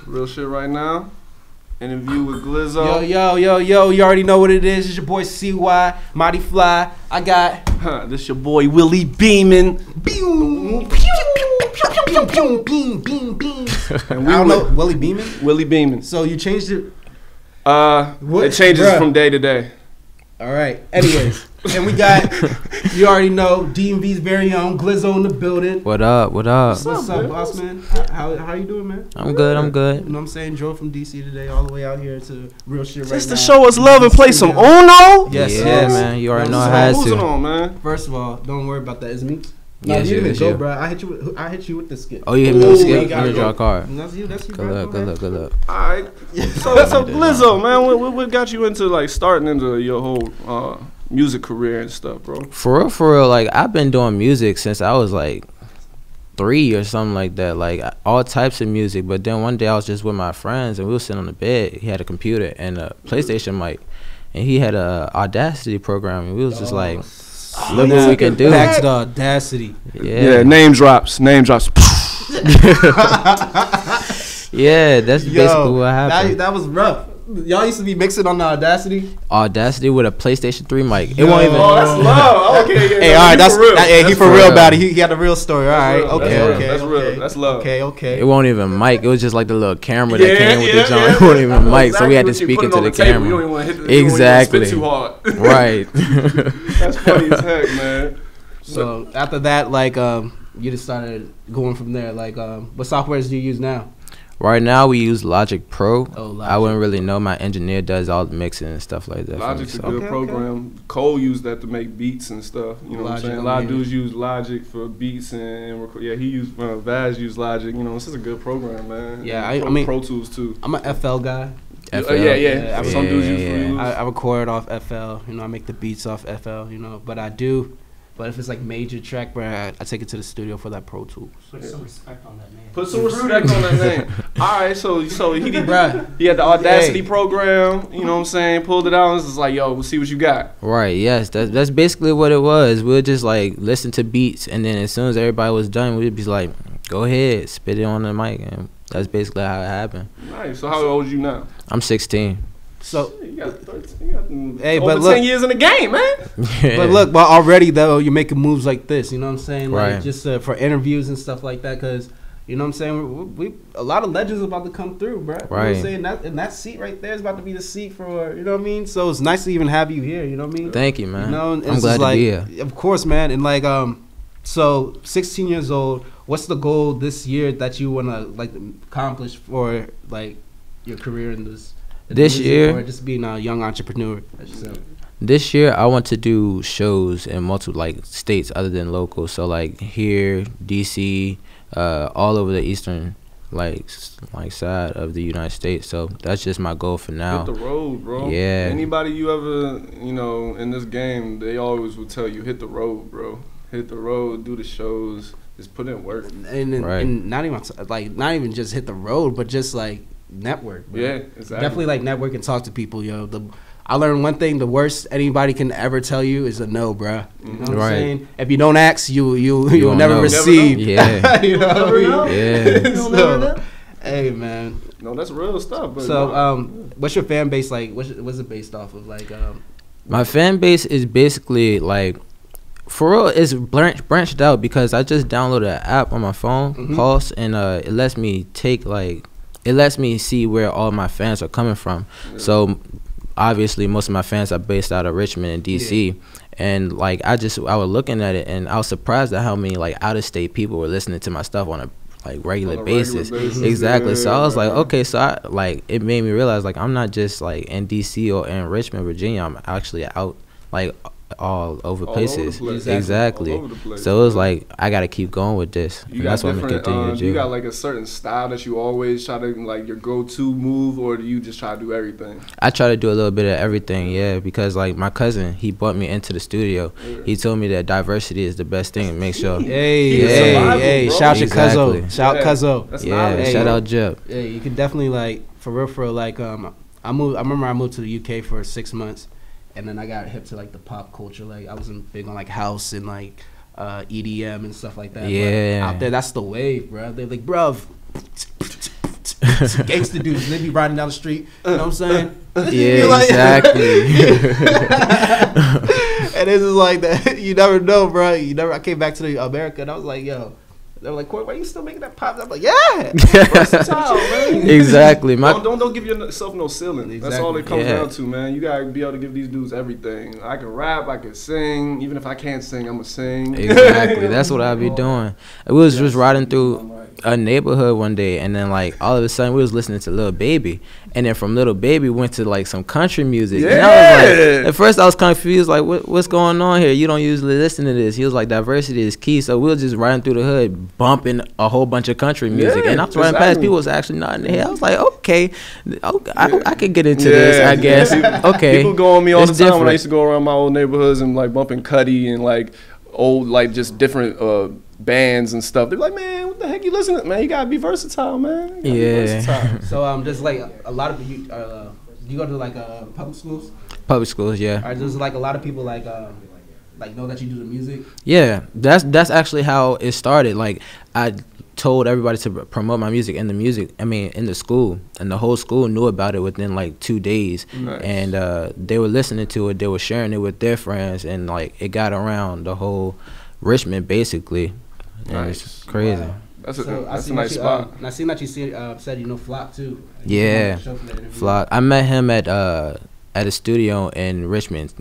Real shit right now. Interview with Glizzo. Yo. You already know what it is. It's your boy CY, Mighty Fly. I got This your boy Willie Beeman. I don't know, Willie Beeman. Willie Beeman. So you changed it. It changes from day to day. All right. Anyways, and we got, you already know, DMV's very own Glizzo in the building. What up? What's up, boss man? How you doing, man? I'm good. You know what I'm saying? Drove from DC today all the way out here to real shit right now. Just to show us love and play some Uno. Yes, man. You already know I had to. On, man. First of all, don't worry about that. It's me. Yes, you yes, go, yeah. bro. I hit you with the skit. Oh, you hit me with the skit? Here's your car. That's you. Good luck. All right. So Glizzo, man, what got you into like starting into your whole music career and stuff, bro? For real, like I've been doing music since I was like 3 or something like that, like all types of music. But then one day I was just with my friends and we were sitting on the bed. He had a computer and a PlayStation mic, and he had a Audacity program, and we was just like, look what we can do. Back to the Audacity. Yeah, name drops. Yeah, that's basically what happened. That was rough. Y'all used to be mixing on the Audacity with a PlayStation 3 mic. It won't even. Oh, that's love. Okay. Hey, all right, he for real about it. He had a real story. All right, okay. That's real. That's love. Okay. It won't even mic. It was just like the little camera that came with the joint. It won't even mic, so we had to speak into the camera. You don't even want to hit exactly. Spit too hard. Right. That's funny as heck, man. So after that, like, you just started going from there. Like, what softwares do you use now? Right now we use Logic Pro. Oh, Logic. I wouldn't really know. My engineer does all the mixing and stuff like that. Logic's a good program. Cole used that to make beats and stuff. You know what I'm saying? A lot of dudes use Logic for beats and record. Yeah, he used Vaz used Logic. You know, it's just a good program, man. Yeah, I mean Pro Tools too. I'm a FL guy. FL. Yeah. Some dudes use Fruity Loops. I record off FL. You know, I make the beats off FL. You know, but if it's like major track, bro, I take it to the studio for that Pro Tools. Put some respect on that name. Put some respect on that name. All right, so he had the Audacity program. You know what I'm saying? Pulled it out and was just like, yo, we'll see what you got. Right. Yes. That's basically what it was. We'll just like listen to beats, and then as soon as everybody was done, we'd be like, go ahead, spit it on the mic, and that's basically how it happened. Nice. So how old are you now? I'm 16. So you got 13, hey, over but look, 10 years in the game, man. Yeah. But look, already though you're making moves like this. You know what I'm saying? Like right. just for interviews and stuff like that, because you know what I'm saying. We a lot of legends about to come through, bro. Right. You know what I'm saying? That seat right there is about to be the seat for, you know what I mean. So it's nice to even have you here. You know what I mean? Thank you, man. You know, I'm glad to be here. Of course, man. And like so 16 years old. What's the goal this year that you want to like accomplish for like your career in this year, or just being a young entrepreneur? This year, I want to do shows in multiple like states other than local. So like here, DC, all over the eastern like side of the United States. So that's just my goal for now. Hit the road, bro. Yeah. Anybody you ever in this game, they always will tell you hit the road, bro. Hit the road, do the shows, just put in work. And not even just hit the road, but just like network, bro. Yeah, exactly. Definitely like network and talk to people, yo. I learned one thing: the worst anybody can ever tell you is a no, bro. You know what I'm saying? If you don't ask, you will never receive. Yeah, you know what I mean? Yeah. So, hey, man. No, that's real stuff. But so, what's your fan base like? What's it based off of? Like, my fan base is basically like. For real, it's branched out because I just downloaded an app on my phone, Pulse, and it lets me see where all my fans are coming from. Yeah. So obviously, most of my fans are based out of Richmond and DC, and like I was looking at it, and I was surprised at how many like out of state people were listening to my stuff on a regular basis. Exactly. So I was like, okay, so it made me realize like I'm not just like in DC or in Richmond, Virginia. I'm actually out like all over places. Exactly. All over the place. So it was like I gotta keep going with this. That's what I'm gonna continue to do. You got like a certain style that you always try to like your go-to move, or do you just try to do everything? I try to do a little bit of everything, yeah, because like my cousin, he brought me into the studio. He told me that diversity is the best thing and make sure. Hey, shout your Cuzzo. Shout Cuzzo. Yeah, shout out Jeb. Yeah, you can definitely like for real like I remember I moved to the UK for 6 months. And then I got hip to like the pop culture. Like I wasn't big on like house and like EDM and stuff like that. Yeah. But out there, that's the wave, bro. They're like, bruv. some gangster dudes. They be riding down the street. You know what I'm saying? Yeah, like, exactly. And it's just like that. You never know, bro. I came back to America and I was like, yo. They were like, Corey, why are you still making that pop? I'm like, yeah. Versatile, man. Exactly. Don't give yourself no ceiling. Exactly. That's all it comes down to, man. You gotta be able to give these dudes everything. I can rap, I can sing. Even if I can't sing, I'ma sing. Exactly. That's what I be doing. We was just riding through a neighborhood one day, and then like all of a sudden we was listening to Lil Baby, and then from Lil Baby went to like some country music. Yeah. And I was like, at first I was confused, like what's going on here? You don't usually listen to this. He was like, diversity is key. So we were just riding through the hood, bumping a whole bunch of country music, and I was riding past people was actually nodding their head. I was like, okay, I could get into this, I guess. Okay, people go on me all the time when I used to go around my old neighborhoods and like bumping Cuddy and like old like just different bands and stuff. They're like, man, what the heck you listening to? Man, you gotta be versatile, man. Yeah. Versatile. So just like a lot of you, you go to like public schools? Public schools, yeah. Or there's like a lot of people like know that you do the music? Yeah, that's actually how it started. Like I told everybody to promote my music in the school, and the whole school knew about it within like 2 days. Nice. And they were listening to it, they were sharing it with their friends, and like it got around the whole Richmond basically. Nice. It's crazy. Wow. That's a nice spot. And I seen that you said you know Flock too. Yeah, Flock. I met him at a studio in Richmond,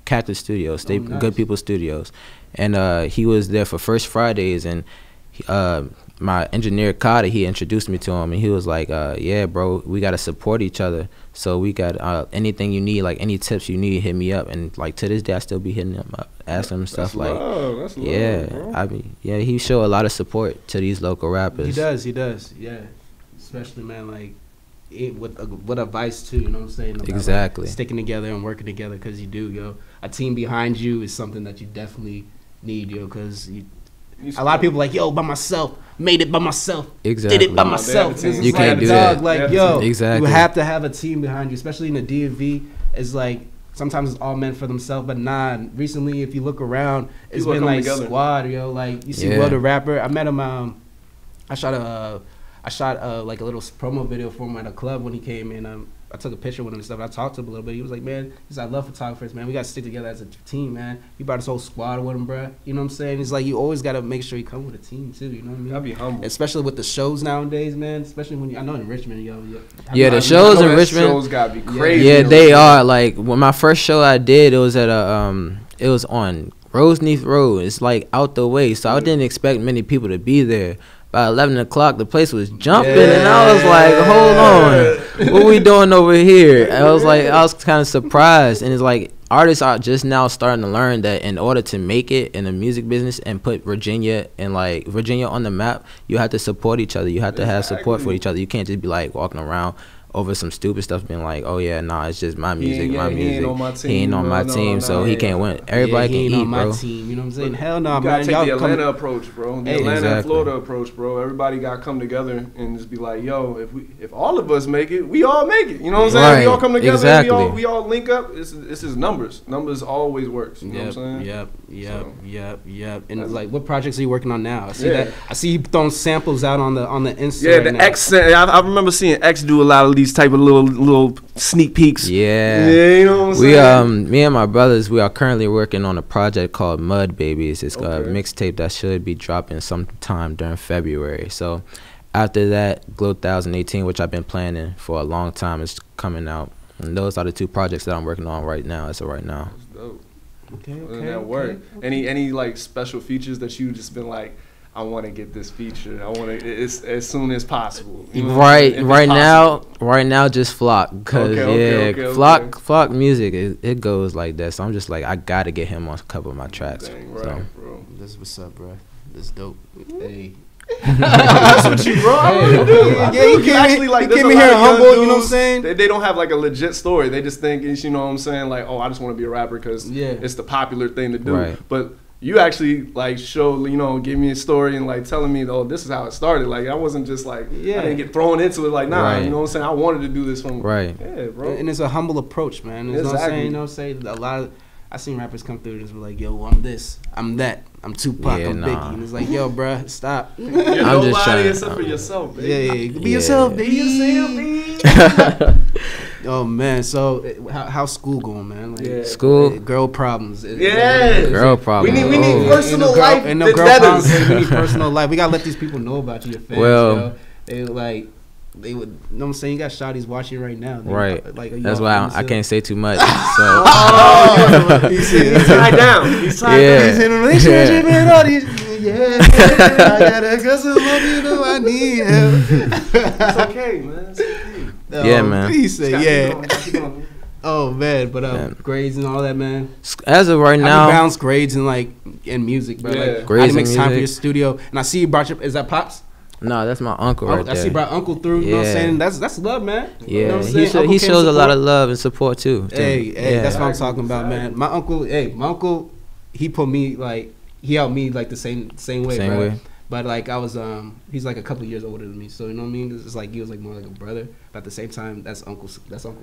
Cactus Studios, nice. Good People Studios, and he was there for First Fridays, and my engineer Carter, he introduced me to him, and he was like, yeah, bro, we gotta support each other. So we got anything you need, like any tips you need, hit me up. And like to this day, I still be hitting him up, asking him stuff like, that's yeah, love, bro. He show a lot of support to these local rappers. He does, yeah. Especially man, like with advice too. You know what I'm saying? About, exactly. Like, sticking together and working together, because you do, yo. A team behind you is something that you definitely need, yo, because a lot of people like, yo, by myself, made it by myself, exactly. did it by myself. You can't do that. Like, yo, exactly. You have to have a team behind you, especially in the DMV. It's like sometimes it's all meant for themselves, but nah. Recently, if you look around, it's been like together. Squad, yo. Like you see, Will the rapper. I met him. I shot like a little promo video for him at a club when he came in. I took a picture with him and stuff. I talked to him a little bit. He was like, man, I love photographers, man. We got to stick together as a team, man. He brought his whole squad with him, bro. You know what I'm saying? He's like, you always got to make sure you come with a team, too. You know what I mean? Gotta be humble. Especially with the shows nowadays, man. Especially when I know in Richmond, yo. Yeah, the shows in Richmond. Shows gotta be crazy. Yeah, they are. Like, when my first show I did, it was at it was on Roseneath Road. It's like out the way. So I didn't expect many people to be there. By 11 o'clock, the place was jumping, and I was like, hold on, what we doing over here? I was kind of surprised, and it's like artists are just now starting to learn that in order to make it in the music business and put Virginia on the map, you have to support each other. You have to have support for each other. You can't just be like walking around over some stupid stuff, being like, oh yeah, nah, it's just my music, my music. He ain't on my team, so he can't win. Everybody can eat, on my bro. Team, you know what I'm saying? Hell no, you man. Gotta take the Atlanta approach, bro. The Atlanta and exactly. Florida approach, bro. Everybody gotta come together and just be like, yo, if all of us make it, we all make it. You know what I'm saying? Right. We all come together, exactly. we all link up. It's just numbers. Numbers always works. You know what I'm saying? Yep. And like, what projects are you working on now? I see that. I see you throwing samples out on the Insta. Yeah, the X. I remember seeing X do a lot of these type of little sneak peeks. Yeah, you know what I'm saying? Me and my brothers, we are currently working on a project called Mud Babies. It's a mixtape that should be dropping sometime during February. So after that, Glow 2018, which I've been planning for a long time, is coming out. And those are the two projects that I'm working on right now. That's dope. Okay. That work. Any like special features that you just been like, I want to get this feature. I want it as soon as possible. You know right now, just Flock, cause Flock music it goes like that. So I'm just like, I gotta get him on a couple of my tracks. Dang, right, so. Bro. This is what's up, bro. This is dope. Hey. That's what you, bro. I really do. You can actually like came in here humble. You know what I'm saying? They don't have like a legit story. They just think it's, you know what I'm saying, like, oh, I just want to be a rapper because it's the popular thing to do. Right. But you actually like show, you know, give me a story and like telling me, oh, this is how it started. Like I wasn't just like, I didn't get thrown into it. Like, nah, you know what I'm saying? I wanted to do this from yeah, bro. And it's a humble approach, man. You know what I'm saying? You know, say a lot of I seen rappers come through and just be like, yo, I'm this, I'm that. I'm Tupac, I'm Biggie. And it's like, yo, bruh, stop. You're nobody except for yourself, baby. Yeah. Be yourself, baby. Oh, man. So, how's school going, man? Like, school? Girl problems. Girl problems. We need personal life. And no girl problems. We need personal life. We got to let these people know about your fans, well, they would, you know what I'm saying? You got shawties watching right now. Right. Like, that's why I can't say too much. So. He's tied down. He's tied down. He's in a relationship and all these. I gotta go so long, you know I need help. It's okay, man. It's okay. Yeah, man. He said, Oh, man. But grades and all that, man. As of right now. I balance grades and music, bro. Like, grades and music. Time for your studio. And I see you brought is that Pops? No, that's my uncle right there. I see brought uncle through, you know what I'm saying? That's love, man. Yeah, you know what I'm saying? He shows a lot of love and support too. Hey, that's what I'm talking about, man. My uncle, he put me he helped me the same way, bro. But I was he's a couple of years older than me, so you know what I mean. It's he was more like a brother, but at the same time, that's Uncle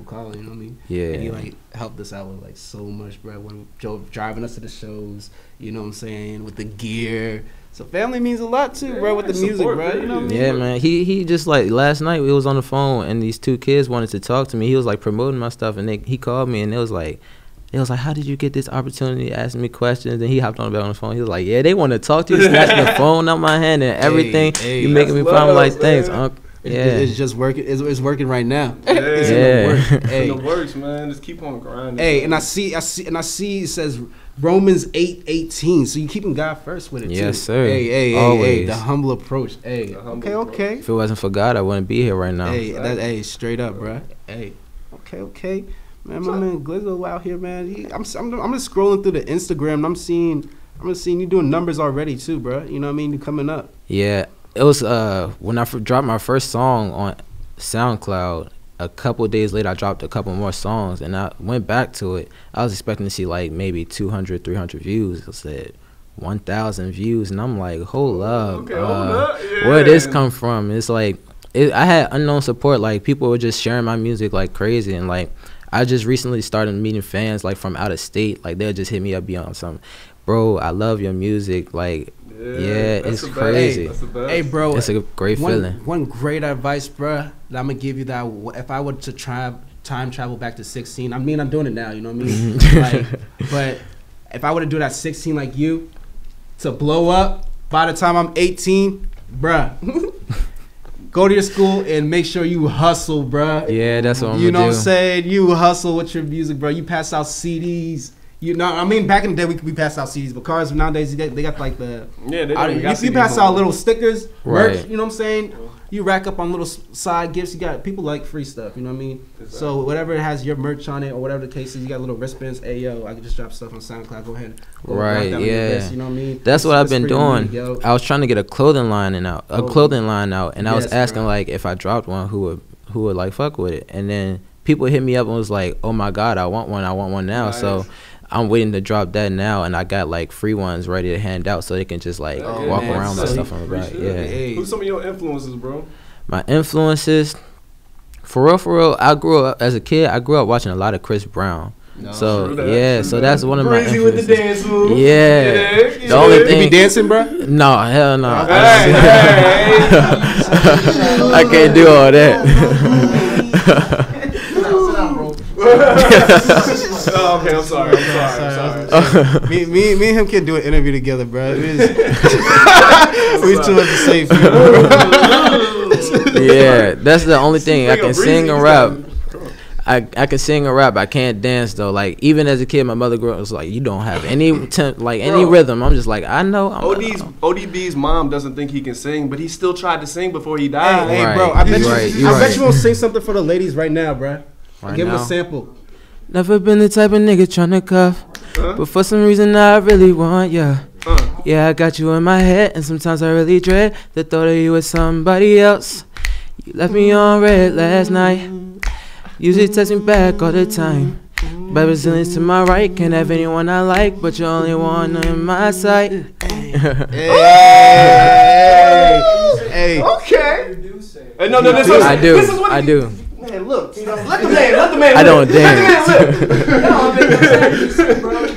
Colin, you know what I mean? Yeah. And he helped us out with so much, bro. When driving us to the shows, you know what I'm saying, with the gear. So family means a lot too, bro, with the music, support, bro. You know what I mean? Yeah, man. He just last night we was on the phone and these two kids wanted to talk to me. He was promoting my stuff and he called me and it was like, how did you get this opportunity? Asking me questions, and he hopped on the phone. He was like, yeah, they want to talk to you, snatching the phone out my hand and everything. You making me problem like things, Unc. Yeah, it's just working. It's working right now. It's in the works, man. Just keep on grinding. Hey, and I see. It says Romans 8:18. So you keeping God first with it, too. Yes, sir. Hey, the humble approach. Hey, okay. If it wasn't for God, I wouldn't be here right now. Hey, straight up, bro. Hey, okay. Man, my man Glizzo out here, man. I'm just scrolling through the Instagram and I'm seeing you doing numbers already too, bro. You know what I mean? You coming up. Yeah, it was when I dropped my first song on SoundCloud. A couple of days later, I dropped a couple more songs and I went back to it. I was expecting to see maybe 200, 300 views. I said 1,000 views, and I'm like, hold up, where did this come from? It's I had unknown support. People were just sharing my music like crazy, and I just recently started meeting fans from out of state. They'll just hit me up, be on something. Bro, I love your music. It's crazy. Hey, bro, it's a great feeling. One great advice, bro, that I'm gonna give you, that if I were to time travel back to 16, I'm doing it now. You know what I mean? But if I were to do that 16 like you, to blow up by the time I'm 18, bruh. Go to your school and make sure you hustle, bruh. Yeah, that's what I'm gonna do. You know what I'm saying? You hustle with your music, bro. You pass out CDs. You know, I mean, back in the day we passed out CDs, but cars nowadays they got the you pass out little stickers, merch. You know what I'm saying? You rack up on little side gifts. You got people like free stuff. You know what I mean? Exactly. So whatever has your merch on it or whatever the case is, you got little wristbands. Hey yo, I can just drop stuff on SoundCloud. Go ahead. Right. Yeah. You know what I mean? That's what I've been doing. I was trying to get a clothing line out, and I was asking if I dropped one, who would fuck with it, and then people hit me up and was like, oh my God, I want one now. Nice. So I'm waiting to drop that now, and I got free ones ready to hand out so they can just walk around with stuff on the back. Yeah. Hey. Who's some of your influences, bro? My influences, for real, I grew up as a kid. I grew up watching a lot of Chris Brown. No, so so that's one of my influences. With the dance moves. Yeah. The only thing. You be dancing, bro? No, hell no. Hey. I can't do all that. Oh, okay, I'm sorry. Me and him can do an interview together, bro. We too much to say for you, bro. Yeah, that's the only thing. I can sing and rap. I can sing and rap. I can't dance though. Even as a kid, my mother grew up was like, "You don't have any any rhythm." I'm just like, I know. ODB's mom doesn't think he can sing, but he still tried to sing before he died. Hey, bro, I bet you won't sing something for the ladies right now, bro. Give him a sample. Never been the type of nigga tryna cuff, but for some reason I really want ya. Yeah, I got you in my head, and sometimes I really dread the thought of you with somebody else. You left me on red last night. Usually text me back all the time. By Brazilians to my right, can't have anyone I like, but you're only one in my sight. Hey. Okay. No, I do. Man, Look, let the man. I don't dance.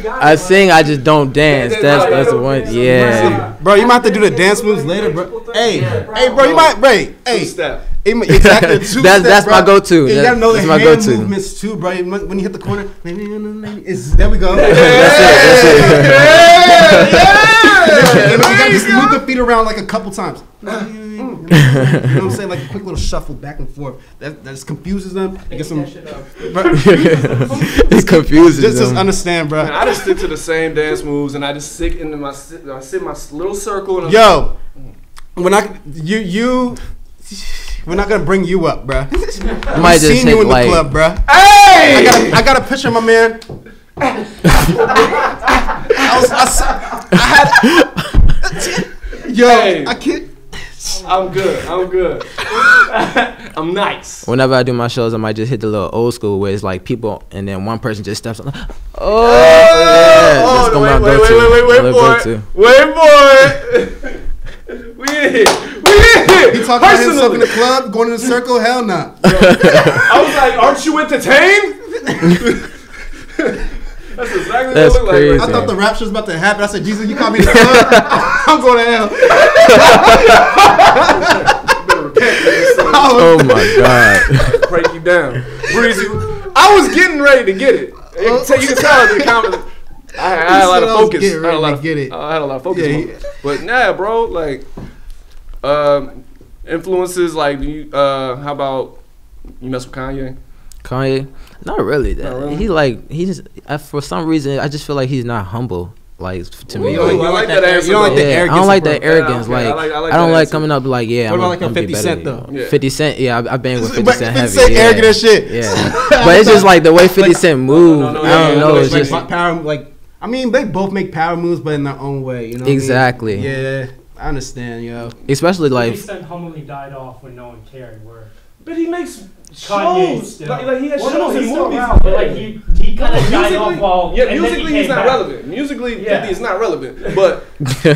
I sing, I just don't dance. That's the one. Yeah. Bro, you might have to do the dance moves later, bro. Hey, bro, you might. Hey. Two-step. Exactly. That's my go-to. You gotta know the my hand go-to. movements too, bro. When you hit the corner, there we go. That's it. You gotta just move the feet around like a couple times. You know what I'm saying? Like a quick little shuffle back and forth. That just confuses them. It gets them. It confuses them. Just understand, bro. Man, I just stick to the same dance moves, and I just sit in my little circle. And Yo, we're not gonna bring you up, bro. Might just seen you in the club, bro. Hey! I got a picture of my man. I can't. I'm good. I'm nice. Whenever I do my shows, I might just hit the little old school where it's like people, and then one person just steps on. That's my go-to. Wait for it. We in here. He talking about himself in the club, going in a circle. Hell nah. I was like, aren't you entertained? That's exactly what it looked like. I thought the rap shit was about to happen. I said, Jesus, you call me in the club? I'm going to hell. Better repent. Oh my God. Break you down. Breezy. I was getting ready to get it. You can tell in the comments. I had a lot of focus. I had a lot of focus. But nah, bro, like influences like how about you mess with Kanye? Kanye? Not really. He just for some reason I just feel like he's not humble. Like to me, I like that answer. You don't like the arrogance. I don't like that arrogance. Yeah, okay. I don't like coming up like What about like a 50 Cent though? Yeah. 50 Cent, yeah, I bang with 50 Cent heavy. 50 Cent arrogant as shit. Yeah, but it's just like the way 50 Cent move. I don't know. It's just power. Like I mean, they both make power moves, but in their own way. You know. Exactly. What I mean? Yeah, I understand, yo. Especially like 50 Cent humbly died off when no one cared. But he makes Kanye shows. still. Like he has shows and he's still movies. around, but like he kind of died off while. Yeah, musically he's not relevant. Musically, 50 is not relevant, but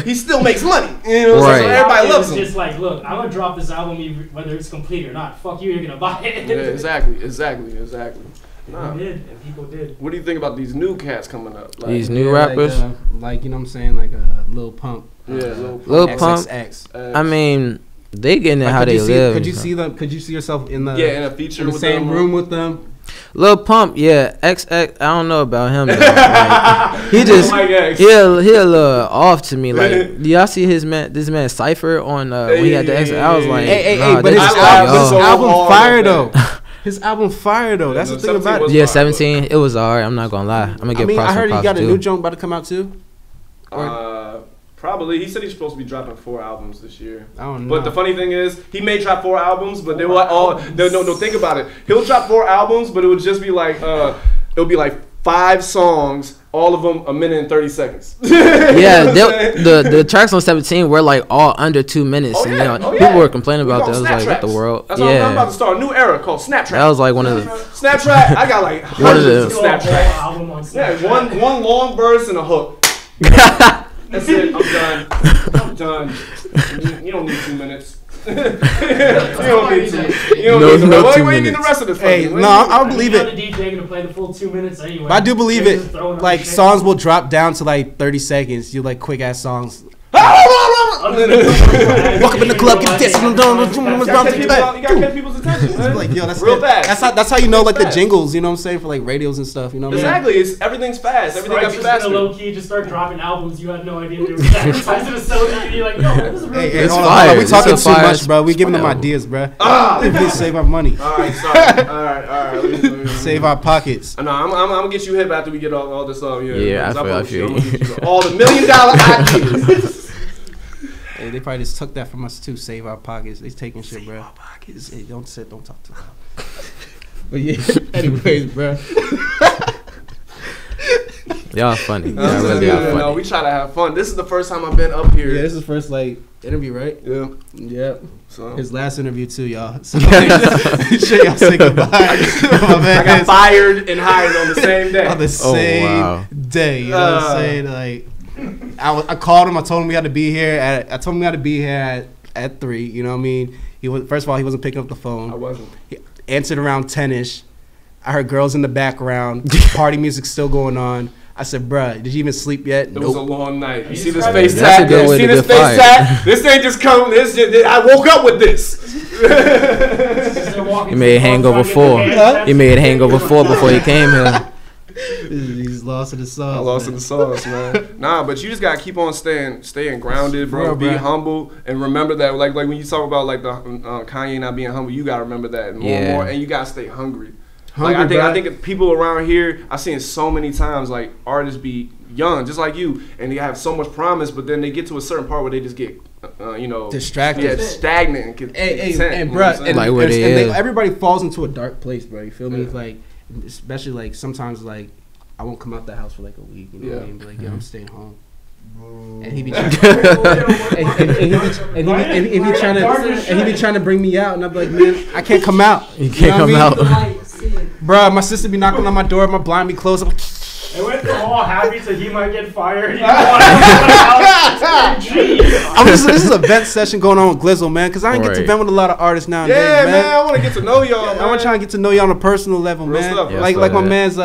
he still makes money. You know, right. so everybody loves him. Just like, look, I'm gonna drop this album whether it's complete or not. Fuck you, you're gonna buy it. Yeah, exactly. Nah. People did. What do you think about these new cats coming up? Like, these new rappers, like you know what I'm saying, like Lil Pump. Yeah, Lil Pump. XXX. I mean, they getting it how they live. Could you see them? Could you see yourself in the in a feature in the with same them, room with them? Lil Pump, yeah, XX. I don't know about him. Though. Like, he just he a little off to me. Like, do y'all see this man Cypher on when he had the X? I was like, but his album fire though. His album fire though. That's the thing about it. Yeah, 17. It was alright. I'm not gonna lie. I'm gonna get. I heard he got a new joint about to come out too. Probably. He said he's supposed to be dropping 4 albums this year. I don't know. But the funny thing is, he may drop 4 albums, but they will all. No, think about it. He'll drop 4 albums, but it would just be like, it'll be like 5 songs, all of them a minute and 30 seconds. Yeah, the tracks on 17 were like all under 2 minutes. People were complaining about that. I was like, what the world? That's what I'm about to start a new era called Snapchat. That was like one of the Snapchat. I got like hundreds of Snapchats. Yeah, one long verse and a hook. That's it. I'm done. You don't need 2 minutes. You don't need to. What do you need the rest of this? Hey, no, I'll believe it. The DJ gonna play the full 2 minutes anyway. But I do believe it. Like songs will drop down to like 30 seconds. You like quick ass songs. Walk up in the club, get this. You gotta catch people's attention. Like, yo, that's real fast. That's how you know, like the jingles. You know what I'm saying, for like radios and stuff. You know what I mean? Exactly. Everything's fast. Everything got faster. Low key, just start dropping albums. You had no idea they were advertising a soda. And you're like, no, this is really it's fire. We talking too much, bro. We giving them ideas, bro. Please save our money. All right, sorry. All right. Save our pockets. No, I'm gonna get you hip after we get all this off. Yeah, I feel you. All the $1 million ideas. Hey, they probably just took that from us too. Save our pockets. They taking shit, bro. Our pockets. Hey, don't talk too loud. But yeah, anyways, bro. Y'all funny. Y'all really are funny. No, we try to have fun. This is the first time I've been up here. Yeah, this is first like interview, right? Yeah. So his last interview too, y'all. So sure y'all say goodbye. I got fired and hired on the same day. On the same day. You know what I'm saying? Like, I called him. I told him we had to be here at 3. You know what I mean? First of all, he wasn't picking up the phone. I wasn't. answered around 10ish. I heard girls in the background. Party music still going on. I said, bruh, did you even sleep yet? It was a long night. You see this That's face tat? a good You way see to this get face fired. tat? This ain't just come. I woke up with this. He made Hangover 4. He made Hangover 4 before he came here. He's lost in the sauce. I lost in the sauce, man. Nah, but you just gotta keep on staying grounded, bro. Be humble and remember that, like when you talk about like the Kanye not being humble, you gotta remember that more and more, and you gotta stay hungry. I think people around here, I've seen it so many times, like artists be young, just like you, and they have so much promise, but then they get to a certain part where they just get, distracted, stagnant, and bro, everybody falls into a dark place, bro. You feel me? Like, especially like sometimes like I won't come out the house for like a week, you know what I mean? Be like, yo, I'm staying home. And he be trying to bring me out, and I'm like, man, I can't come out. You can't come out. Bro, my sister be knocking on my door, my blind be closed. I'm like, it went from all happy to he might get fired. This is a vent session going on with Glizzo, man, because I ain't get to vent with a lot of artists nowadays, man. I want to get to know y'all, man. I want to try to get to know y'all on a personal level, man. Stuff, like my man's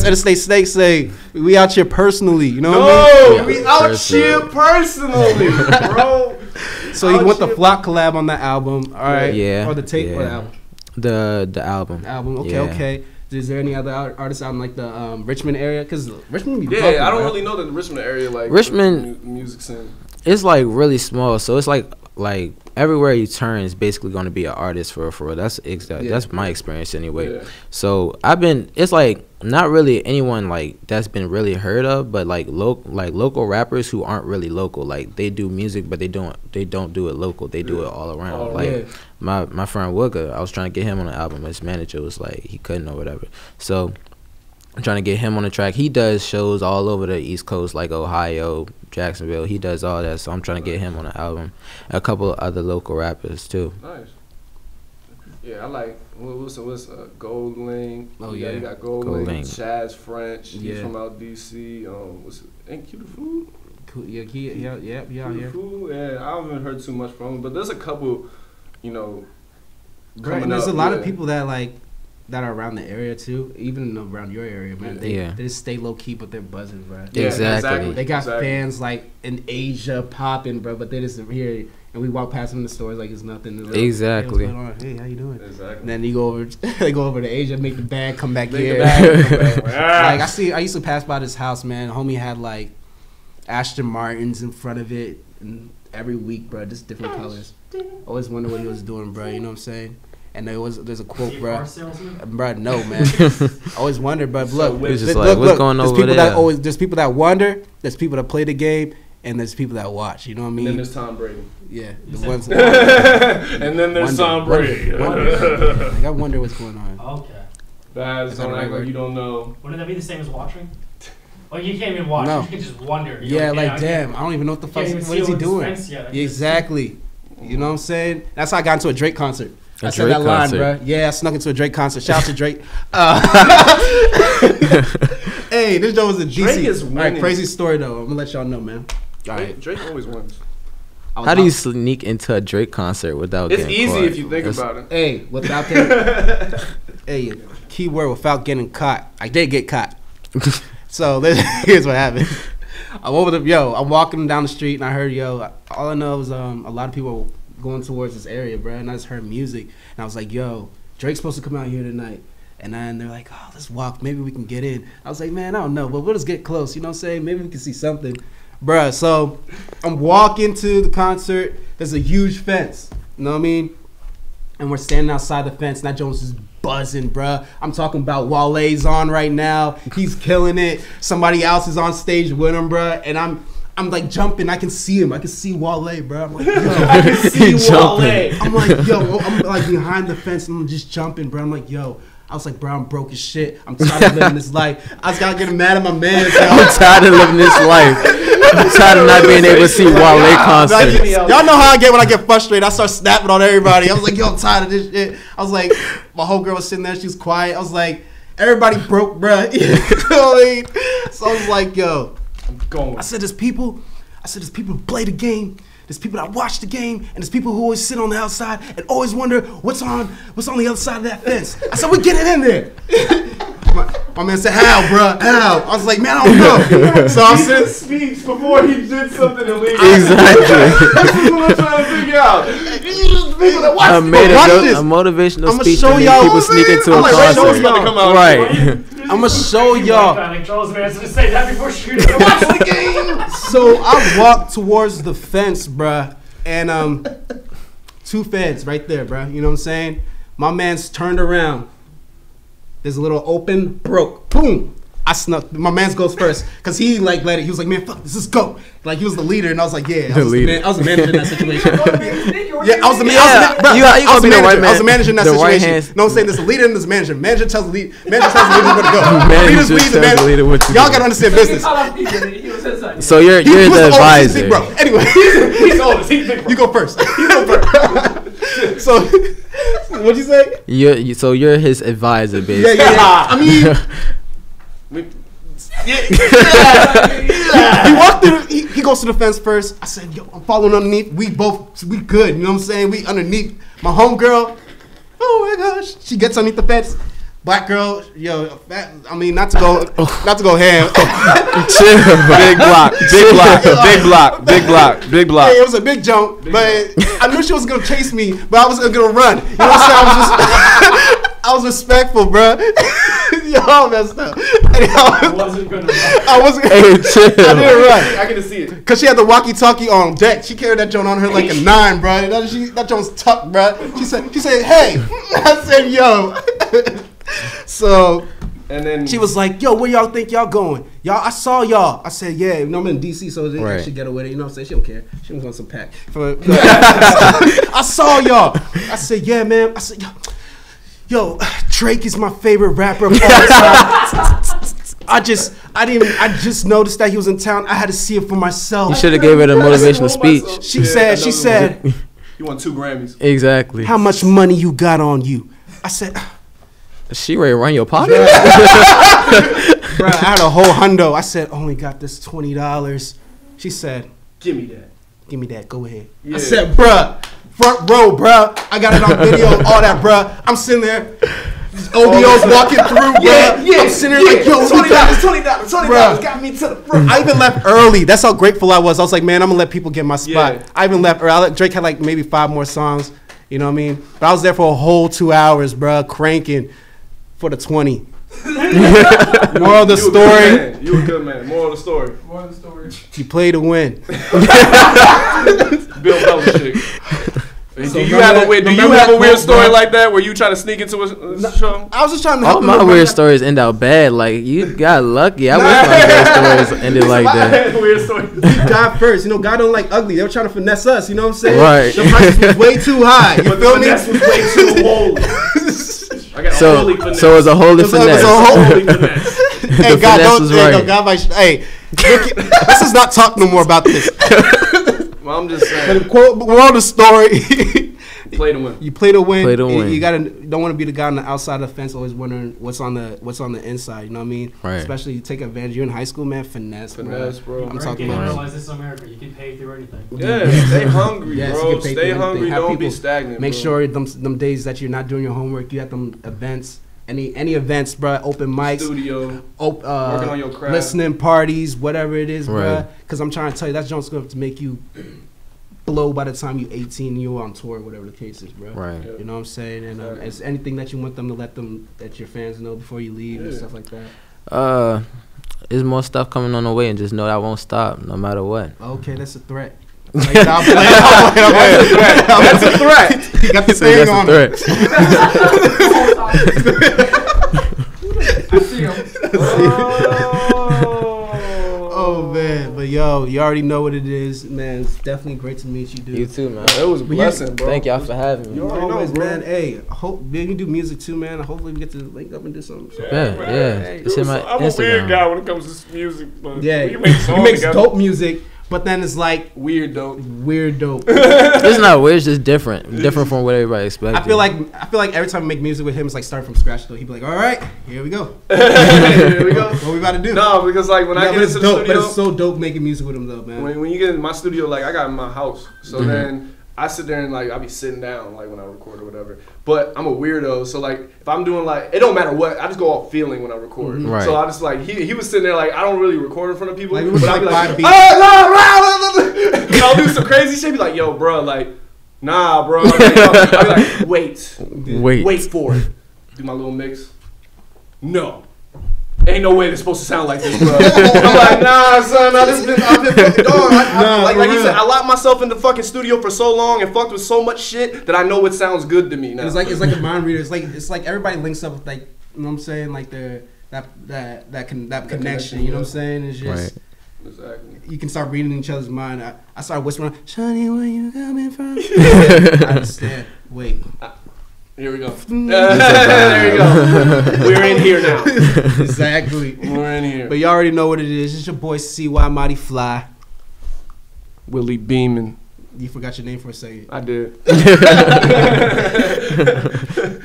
Interstate Snake say, we out here personally, you know what I mean? We out here personally, bro. So you want the Flock collab on that album, all right? Yeah. Or the tape or the album? The album. Okay. Is there any other artists out in like the Richmond area? Because Richmond be bumping, I don't really know the Richmond area, like Richmond music scene. It's like really small, so it's like everywhere you turn is basically going to be an artist for real. That's that's my experience anyway. Yeah. So it's like not really anyone like that's been really heard of, but like local rappers who aren't really local. Like they do music, but they don't do it local. They do it all around. My friend Wooga, I was trying to get him on the album. His manager was like he couldn't or whatever. So I'm trying to get him on the track. He does shows all over the East Coast, like Ohio, Jacksonville. He does all that, so I'm trying to get him on the album. A couple of other local rappers too. Nice. Yeah, I like what's Gold Link. Oh yeah, you got Gold Link. Chaz French. He's from out DC. Ain't Cute Food? Cool. Yeah, yeah. Food. Yeah, I haven't heard too much from him, but there's a couple, coming there's a lot of people that are around the area too, even around your area, man. They just stay low key, but they're buzzing, bro. Yeah, exactly. They got fans like in Asia popping, bro, but they just here and we walk past them in the stores like it's nothing. Like, exactly. Hey, what's going on? Hey, how you doing? Exactly. And then they go over to Asia, make the bag, come back here. Like I used to pass by this house, man. Homie had like Aston Martins in front of it, and every week, bro, just different colors. Always wonder what he was doing, bro. You know what I'm saying? And there's a quote, bro. Bro, no, man. I always wonder, but look, what's going over there? There's people that wonder, there's people that play the game, and there's people that watch. You know what I mean? And then there's Tom Brady. Yeah, the ones. And then there's Tom Brady. Like, I wonder what's going on. Okay. That's don't act like you don't know. Wouldn't that be the same as watching? Like you can't even watch. No. You can just wonder. Yeah, like damn, I don't even know what the fuck. What is he doing? Exactly. You know what I'm saying? That's how I got into a Drake concert. I said that line, bro. Yeah, I snuck into a Drake concert. Shout out to Drake. Hey, this show was in DC. Drake is winning. All right, crazy story though. I'm gonna let y'all know, man. All right, Drake always wins. How do you sneak into a Drake concert without getting caught? It's easy if you think about it. Hey, without getting... Hey, key word, without getting caught. I did get caught. So here's what happened. I'm walking down the street and I heard, all I know is a lot of people going towards this area, bro, and I just heard music. And I was like, yo, Drake's supposed to come out here tonight. And then they're like, oh, let's walk. Maybe we can get in. I was like, man, I don't know, but we'll just get close. You know what I'm saying? Maybe we can see something. Bruh, so I'm walking to the concert. There's a huge fence. You know what I mean? And we're standing outside the fence. And that Jones is buzzing, bruh. I'm talking about Wale's on right now. He's killing it. Somebody else is on stage with him, bruh. And I'm like jumping. I can see him. I can see Wale, bro. I'm like, yo, I can see Wale. I'm like, yo, I'm like behind the fence and I'm just jumping, bro. I'm like, yo. I was like, bro, I'm broke as shit. I'm tired of living this life. I just gotta get mad at my man. I'm tired of living this life. I'm tired of not being able to see Wale concert. Y'all know how I get when I get frustrated. I start snapping on everybody. I was like, yo, I'm tired of this shit. I was like, my whole girl was sitting there. She was quiet. I was like, everybody broke, bro. You know what I mean? So I was like, yo. I'm going. I said, there's people who play the game. There's people that watch the game, and there's people who always sit on the outside and always wonder what's on the other side of that fence. I said, we're getting in there. My man said, how, bro? How? I was like, man, I don't know. So I said, speech before he did something illegal. Exactly. That's what I'm trying to figure out. People that watch a motivational speech and then people sneak into a concert. Right. I'm gonna show y'all. Like Charles Manson to say that before shooting. Watch the game. So I walked towards the fence, bruh, and 2 feds right there, bruh. You know what I'm saying? My man's turned around. There's a little open, broke, boom. I snuck. My man's goes first because he like let it. He was like, man, fuck this, let's go. Like he was the leader, and I was like, yeah, I was the manager in that situation. Yeah, I was the manager. I was the manager in that situation. No, I'm saying there's a leader and there's a manager. Manager tells the leader where to go. Leaders lead the manager. Y'all gotta understand business. So you're the advisor. Bro. Anyway, he's oldest. He's big, bro. You go first. So, what'd you say? So you're his advisor, basically. Yeah. I mean. He walked through. He goes to the fence first. I said, "Yo, I'm following underneath. We good. You know what I'm saying? We underneath." My homegirl, oh my gosh, she gets underneath the fence. Black girl, yo, I mean, not to go ham. Chill. Big block. Hey, it was a big jump, but I knew she was gonna chase me, but I was gonna run. You know what I'm saying? I was respectful, bro. Y'all messed up. I wasn't gonna run. Hey, chill. I didn't run. I can see it. Cause she had the walkie-talkie on deck. She carried that joint on her like a 9, bro. That joint's tucked, bro. She said, hey. I said, yo. So, and then she was like, yo, where y'all think y'all going? Y'all, I saw y'all. I said, yeah, you know, I'm in DC, so they should get away with it. You know what I'm saying? She don't care. She was on some pack. I saw y'all. I said, yeah, man. I said, yo, Drake is my favorite rapper of all time. I just noticed that he was in town. I had to see it for myself. You should have gave it a motivational speech. She said, you won 2 Grammys. Exactly. How much money you got on you? I said, she ready to run your pocket? Bro, I had a whole hundo. I said, only got this $20. She said, give me that. Go ahead. Yeah. I said, bruh, front row, bruh. I got it on video, all that, bruh. I'm sitting there. OBO's walking through, bruh. Yeah. I'm sitting there like, yo, $20 got me to the front. I even left early. That's how grateful I was. I was like, man, I'm going to let people get my spot. Yeah. I even left early. Drake had like maybe 5 more songs. You know what I mean? But I was there for a whole 2 hours, bruh, cranking for the 20. Moral of the story. You a good man. Moral of the story. You play to win. Bill Belichick. Do you have a weird story like that where you try to sneak into a show? I was just trying to help. All my weird stories end out bad. Like, you got lucky. I wish my weird stories ended like that. Weird story. God first. You know, God don't like ugly. They were trying to finesse us. You know what I'm saying? Right. The price was way too high. You feel me? The finesse was way too holy. I got so it was a holy finesse. Hey, God, don't. Hey, God, hey, let's just not talk no more about this. Well, I'm just saying. But quote, moral of the story. Play to win. You play to win. Play to win. You don't want to be the guy on the outside of the fence, always wondering what's on the inside. You know what I mean? Right. Especially you take advantage. You're in high school, man. Finesse, bro. I'm talking about. about. Realize this is America. You can pay through anything. Yeah, stay hungry, bro. Stay hungry. Don't be stagnant. Make sure them days that you're not doing your homework, you have them events. Any events, bro, open mics, studio, working on your craft, listening parties, whatever it is, right. bro. Because I'm trying to tell you, that's just going to make you blow by the time you're 18 and you're on tour, whatever the case is, bro. Right. You know what I'm saying? And is anything that you want them to that your fans know before you leave and stuff like that? There's more stuff coming on the way, and just know that won't stop no matter what. Okay, that's a threat. That's a threat. You got the thing on it. I see him. Oh man, but yo, you already know what it is, man. It's definitely great to meet you, dude. You too, man. It was a blessing, bro. Thank y'all for having me. You always know, man. Hey, hope you do music too, man. Hopefully we get to link up and do something. So. Yeah. It's in my I'm Instagram. a weird guy when it comes to music, but yeah, you make dope music. But then it's like weird dope. It's not weird. It's just different from what everybody expected. I feel like every time I make music with him, it's like start from scratch. Though he'd be like, "All right, here we go. Here we go. What we about to do?" No, because like when I get into the studio, but it's so dope making music with him though, man. When you get in my studio, like I got in my house, so then I sit there and like I be sitting down like when I record or whatever. But I'm a weirdo, so like if I'm doing like it don't matter what, I just go off feeling when I record. Right. So I just like he was sitting there like I don't really record in front of people, Like, but I'll be like, I'll do some crazy shit. Be like, yo, bro, like, nah, bro. I'll be like, wait for it. Do my little mix. No. Ain't no way they're supposed to sound like this, bro. I'm like, nah, son, I've been fucking dog. Like you said, I locked myself in the fucking studio for so long and fucked with so much shit that I know it sounds good to me now. It's like a mind reader. It's like everybody links up with like, you know what I'm saying, like that connection. You know what I'm saying? It's just exactly. You can start reading each other's mind. I started whispering, "Shawty, where you coming from?" I understand. Wait. Here we go. There you go. We're in here now. Exactly. We're in here. But you already know what it is. It's your boy CY Mighty Fly. Willie Beeman. You forgot your name for a second. I did.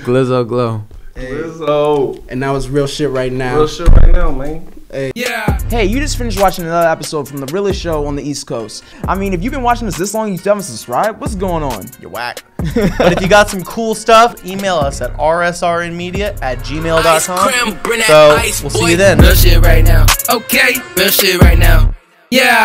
Glizzo Glow. Hey. Glizzo. And now it's real shit right now. Real shit right now, man. Hey. Yeah. Hey, you just finished watching another episode from the Realest show on the East Coast. I mean, if you've been watching us this long and you still haven't subscribed, what's going on? You're whack. But if you got some cool stuff, email us at rsrnmedia@gmail.com. So we'll see you then. Real shit right now. Okay, real shit right now. Yeah.